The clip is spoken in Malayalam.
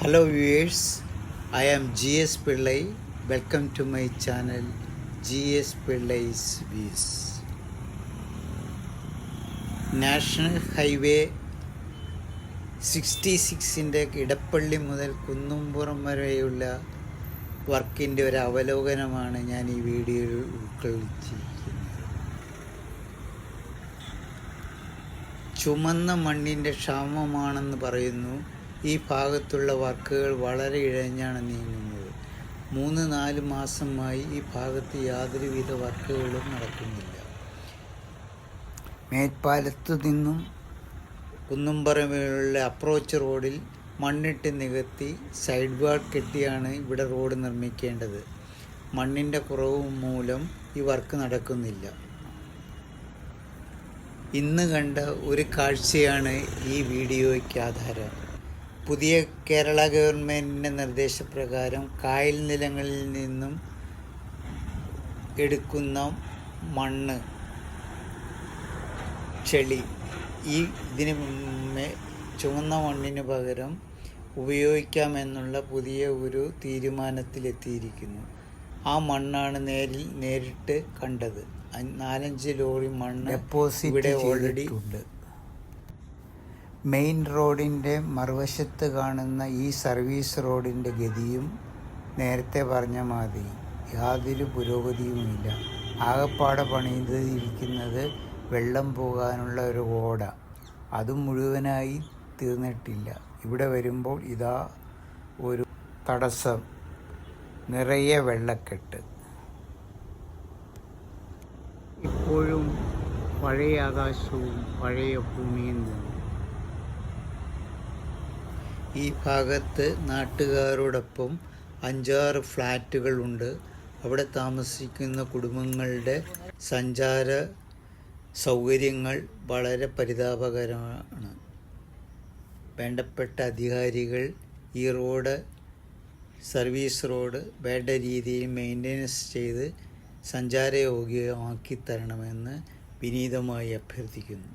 Hello viewers, I am GS Pillai. Welcome to my channel GS Pillai's Views. National highway 66-ൻ്റെ ഇടപ്പള്ളി മുതൽ കുന്നുംപുറം വരെയുള്ള വർക്കിൻ്റെ ഒരു അവലോകനമാണ് ഞാൻ ഈ വീഡിയോയിൽ ഉൾക്കൊള്ളിച്ചിരിക്കുന്നത്. ചുമന്ന മണ്ണിൻ്റെ ക്ഷാമമാണെന്ന് പറയുന്നു. ഈ ഭാഗത്തുള്ള വർക്കുകൾ വളരെ ഇഴഞ്ഞാണ് നീങ്ങുന്നത്. 3-4 മാസമായി ഈ ഭാഗത്ത് യാതൊരുവിധ വർക്കുകളും നടക്കുന്നില്ല. മേൽപ്പാലത്തു നിന്നും കുന്നുംപുറമുള്ള അപ്രോച്ച് റോഡിൽ മണ്ണിട്ട് നികത്തി സൈഡ് വാൾ കെട്ടിയാണ് ഇവിടെ റോഡ് നിർമ്മിക്കേണ്ടത്. മണ്ണിൻ്റെ കുറവ് മൂലം ഈ വർക്ക് നടക്കുന്നില്ല. ഇന്ന് കണ്ട ഒരു കാഴ്ചയാണ് ഈ വീഡിയോയ്ക്ക് ആധാരം. പുതിയ കേരള ഗവൺമെൻറ്റിൻ്റെ നിർദ്ദേശപ്രകാരം കായൽ നിലങ്ങളിൽ നിന്നും എടുക്കുന്ന മണ്ണ്, ചെളി ഇതിന് ചുവന്ന മണ്ണിന് പകരം ഉപയോഗിക്കാമെന്നുള്ള പുതിയ ഒരു തീരുമാനത്തിലെത്തിയിരിക്കുന്നു. ആ മണ്ണാണ് നേരിട്ട് കണ്ടത്. 4-5 ലോറി മണ്ണ് ഇവിടെ ഓൾറെഡി ഉണ്ട്. മെയിൻ റോഡിൻ്റെ മറുവശത്ത് കാണുന്ന ഈ സർവീസ് റോഡിൻ്റെ ഗതിയും നേരത്തെ പറഞ്ഞ മാതിരി യാതൊരു പുരോഗതിയുമില്ല. ആകപ്പാടെ പണിതിരിക്കുന്നത് വെള്ളം പോകാനുള്ള ഒരു ഓട. അതും മുഴുവനായി തീർന്നിട്ടില്ല. ഇവിടെ വരുമ്പോൾ ഇതാ ഒരു തടസ്സം, നിറയെ വെള്ളക്കെട്ട്. ഇപ്പോഴും പഴയ ആകാശവും പഴയ ഭൂമിയും തന്നെ. ഈ ഭാഗത്ത് നാട്ടുകാരോടൊപ്പം 5-6 ഫ്ലാറ്റുകളുണ്ട്. അവിടെ താമസിക്കുന്ന കുടുംബങ്ങളുടെ സഞ്ചാര സൗകര്യങ്ങൾ വളരെ പരിതാപകരമാണ്. വേണ്ടപ്പെട്ട അധികാരികൾ ഈ സർവീസ് റോഡ് വേണ്ട രീതിയിൽ മെയിൻ്റനൻസ് ചെയ്ത് സഞ്ചാരയോഗ്യമാക്കി തരണമെന്ന് വിനീതമായി അഭ്യർത്ഥിക്കുന്നു.